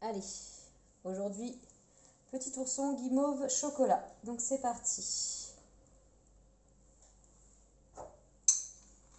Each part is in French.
Allez, aujourd'hui, petit ourson guimauve chocolat. Donc c'est parti.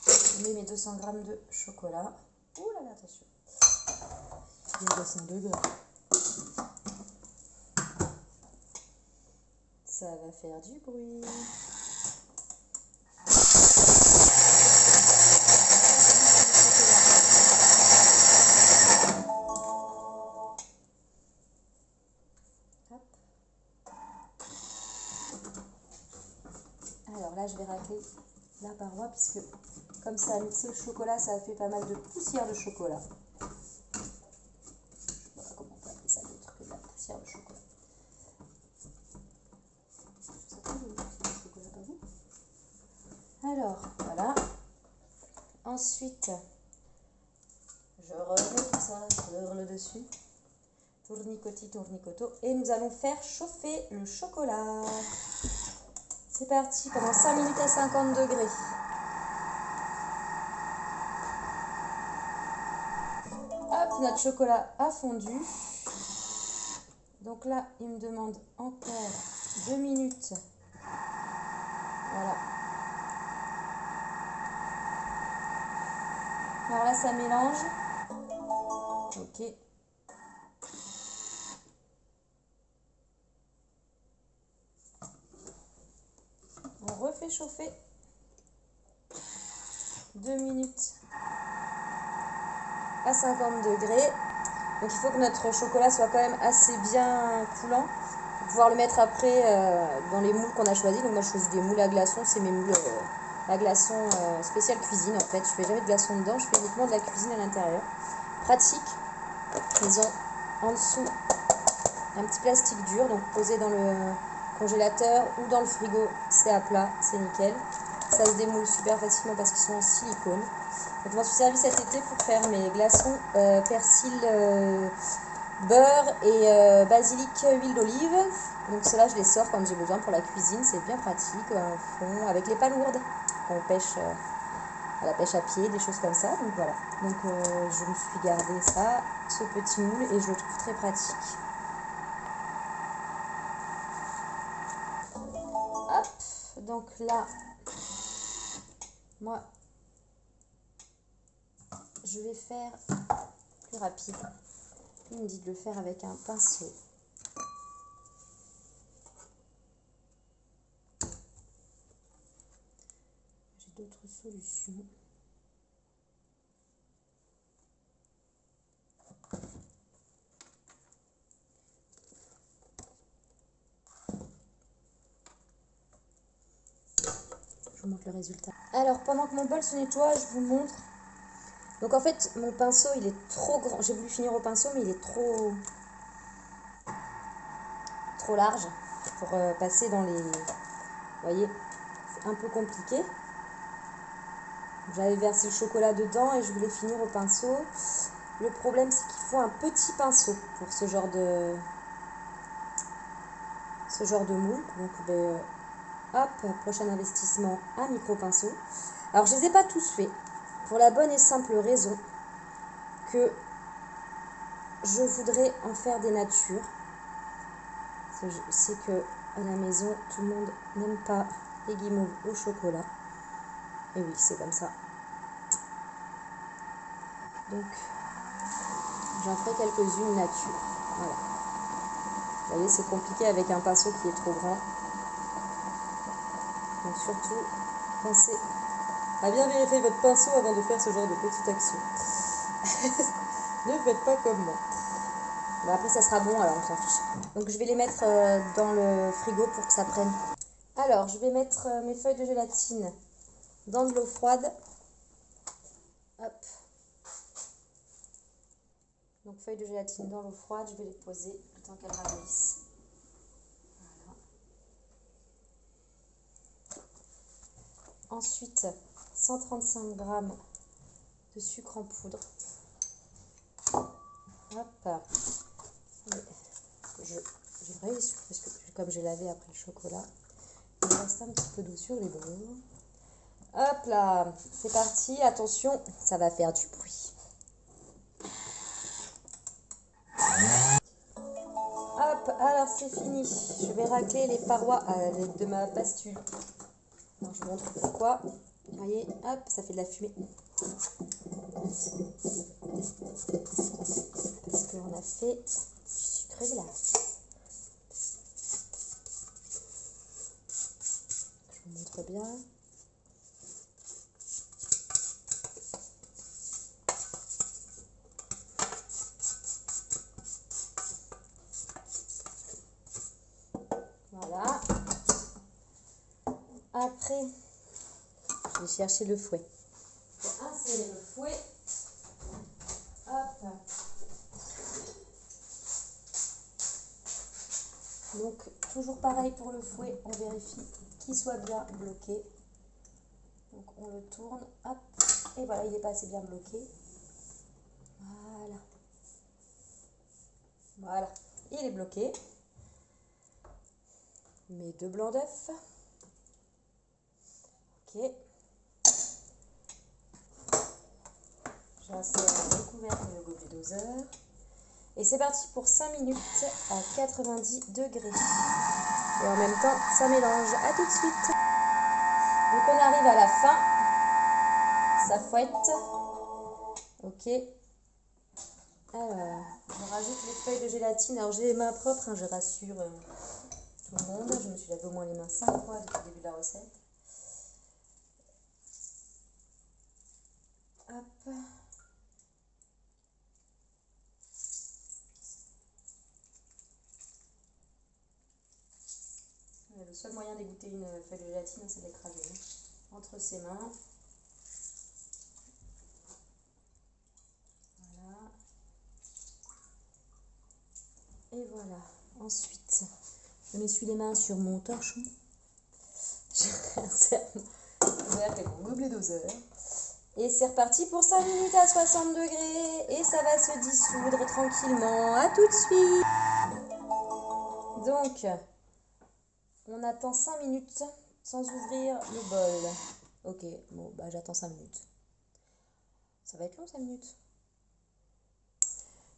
Je mets mes 200 g de chocolat. Ouh là là, attention. Il est 200 degrés. Ça va faire du bruit. Hop. Alors là, je vais racler la paroi puisque comme ça a mixé le chocolat, ça a fait pas mal de poussière de chocolat. Je sais pas comment on peut appeler ça d'autre que de la poussière de chocolat. Ça fait joli, le chocolat, pas vous? Alors, voilà. Ensuite, je remets tout ça sur le dessus. Tournicoti, tournicoto. Et nous allons faire chauffer le chocolat. C'est parti pendant 5 minutes à 50 degrés. Hop, notre chocolat a fondu. Donc là, il me demande encore 2 minutes. Voilà. Alors là, ça mélange. Ok. On refait chauffer 2 minutes à 50 degrés. Donc il faut que notre chocolat soit quand même assez bien coulant pour pouvoir le mettre après dans les moules qu'on a choisis. Donc moi je choisis des moules à glaçons, c'est mes moules à glaçons spécial cuisine en fait. Je fais jamais de glaçons dedans, je fais uniquement de la cuisine à l'intérieur. Pratique. Ils ont en dessous un petit plastique dur, donc posé dans le congélateur ou dans le frigo, c'est à plat, c'est nickel. Ça se démoule super facilement parce qu'ils sont en silicone. Donc je m'en suis servi cet été pour faire mes glaçons persil, beurre et basilic, huile d'olive. Donc ceux-là je les sors quand j'ai besoin pour la cuisine, c'est bien pratique, un fond avec les palourdes qu'on pêche à la pêche à pied, des choses comme ça. Donc voilà, donc je me suis gardé ça, ce petit moule, et je le trouve très pratique. Hop, donc là, moi, je vais faire plus rapide. Il me dit de le faire avec un pinceau. J'ai d'autres solutions. Je vous montre le résultat. Alors, pendant que mon bol se nettoie, je vous montre. Donc en fait, mon pinceau, il est trop grand. J'ai voulu finir au pinceau, mais il est trop large pour passer dans les... Vous voyez, c'est un peu compliqué. J'avais versé le chocolat dedans et je voulais finir au pinceau. Le problème, c'est qu'il faut un petit pinceau pour ce genre de moule. Donc, hop, prochain investissement, un micro pinceau. Alors, je ne les ai pas tous faits pour la bonne et simple raison que je voudrais en faire des natures. Je sais que à la maison, tout le monde n'aime pas les guimauves au chocolat. Et oui, c'est comme ça. Donc, j'en ferai quelques-unes nature. Voilà. Vous voyez, c'est compliqué avec un pinceau qui est trop grand. Donc surtout, pensez à bien vérifier votre pinceau avant de faire ce genre de petite action. Ne faites pas comme moi. Bon, après, ça sera bon, alors on s'en fiche. Donc je vais les mettre dans le frigo pour que ça prenne. Alors, je vais mettre mes feuilles de gélatine dans de l'eau froide. Hop. Donc feuilles de gélatine dans l'eau froide, je vais les poser le temps qu'elles ramollissent. Voilà. Ensuite, 135 g de sucre en poudre. Hop. J'ai vraiment les sucres parce que comme j'ai lavé après le chocolat, il me reste un petit peu d'eau sur les bords. Hop là, c'est parti. Attention, ça va faire du bruit. Alors c'est fini, je vais racler les parois à l'aide de ma pastule. Alors, je vous montre pourquoi. Vous voyez, hop, ça fait de la fumée. Parce qu'on a fait du sucre glace. Je vous montre bien. Voilà. Après, je vais chercher le fouet. Je vais insérer le fouet. Hop. Donc, toujours pareil pour le fouet, on vérifie qu'il soit bien bloqué. Donc, on le tourne, hop, et voilà, il n'est pas assez bien bloqué. Voilà. Voilà, il est bloqué. Mes 2 blancs d'œufs. Ok. J'insère le couvercle et le gobelet doseur. Et c'est parti pour 5 minutes à 90 degrés. Et en même temps, ça mélange. À tout de suite. Donc on arrive à la fin. Ça fouette. Ok. Alors, on rajoute les feuilles de gélatine. Alors j'ai les mains propres, hein, je rassure tout le monde. Je me suis lavé au moins les mains 5 fois depuis le début de la recette. Hop. Le seul moyen d'égoutter une feuille de gélatine, c'est d'écraser entre ses mains. Voilà. Et voilà. Ensuite, je m'essuie les mains sur mon torchon. Je réinsère mon couvercle et mon gobelet doseur. Et c'est reparti pour 5 minutes à 60 degrés. Et ça va se dissoudre tranquillement. À tout de suite. Donc, on attend 5 minutes sans ouvrir le bol. Ok, bon, bah j'attends 5 minutes. Ça va être long 5 minutes.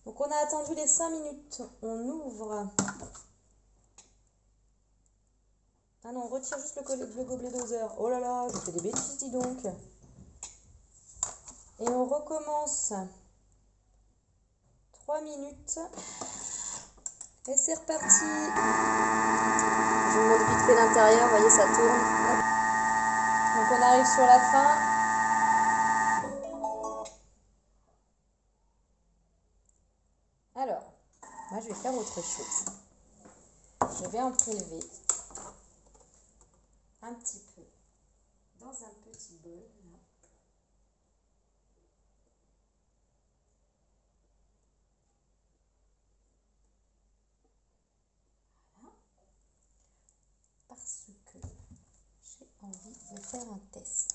Donc on a attendu les 5 minutes. On ouvre. Ah non, on retire juste le gobelet doseur. Oh là là, je fais des bêtises, dis donc. Et on recommence. 3 minutes. Et c'est reparti. Je vous montre vite fait l'intérieur. Vous voyez, ça tourne. Hop. Donc on arrive sur la fin. Alors, moi je vais faire autre chose. Je vais en prélever un petit peu dans un petit bol. Là. Voilà. Parce que j'ai envie de faire un test.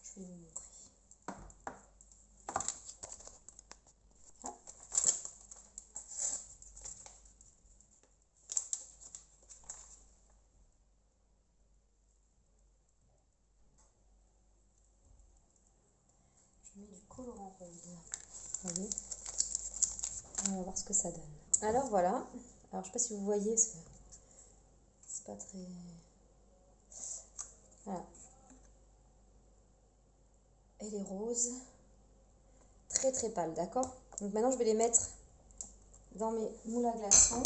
Je vais vous montrer. Hop. Je mets du colorant rose. Vous voyez ? On va voir ce que ça donne. Alors voilà. Alors je sais pas si vous voyez, parce que c'est pas très... Voilà. Elle est rose. Très très pâle, d'accord ? Donc maintenant je vais les mettre dans mes moules à glaçons.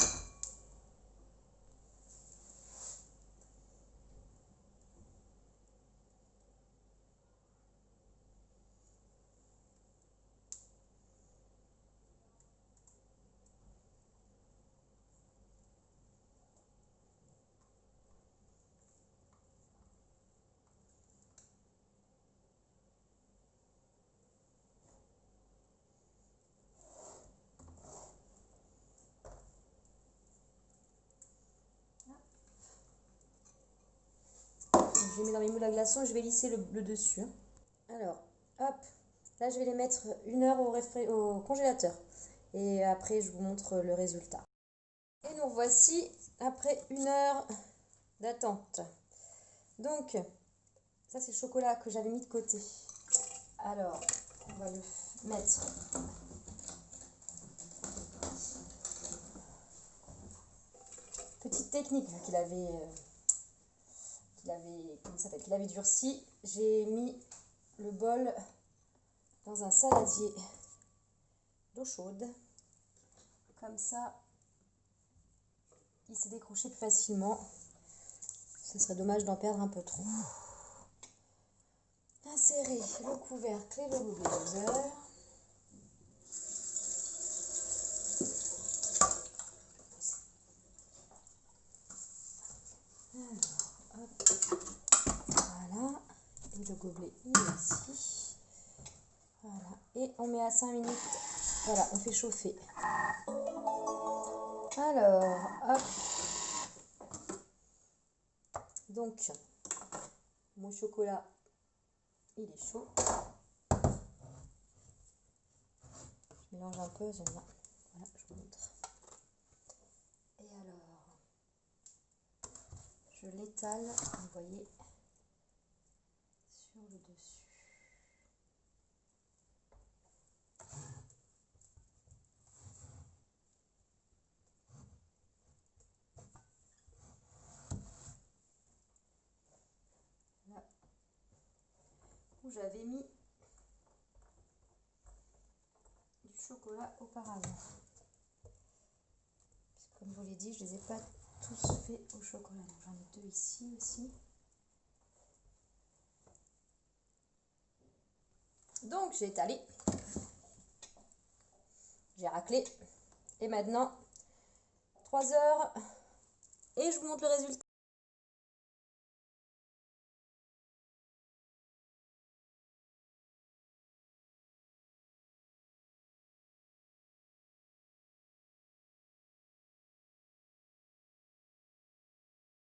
Je les mets dans mes moules à glaçons et je vais lisser le dessus. Alors, hop, là je vais les mettre 1 heure au congélateur. Et après je vous montre le résultat. Et nous voici après 1 heure d'attente. Donc, ça c'est le chocolat que j'avais mis de côté. Alors, on va le mettre technique vu qu'il avait, comment ça s'appelle, qu'il avait durci. J'ai mis le bol dans un saladier d'eau chaude. Comme ça, il s'est décroché plus facilement. Ce serait dommage d'en perdre un peu trop. Insérer le couvercle et le gobelet doseur. Alors, hop. Voilà. Et le gobelet, il est ici. Voilà. Et on met à 5 minutes. Voilà, on fait chauffer. Alors, hop. Donc, mon chocolat, il est chaud. Je mélange un peu, j'aime bien. Voilà, je vous montre. Et alors, je l'étale, vous voyez, sur le dessus. Là où j'avais mis du chocolat auparavant. Comme je vous l'ai dit, je ne les ai pas tous faits au chocolat. Donc j'en ai 2 ici aussi. Donc j'ai étalé. J'ai raclé. Et maintenant, 3 heures. Et je vous montre le résultat.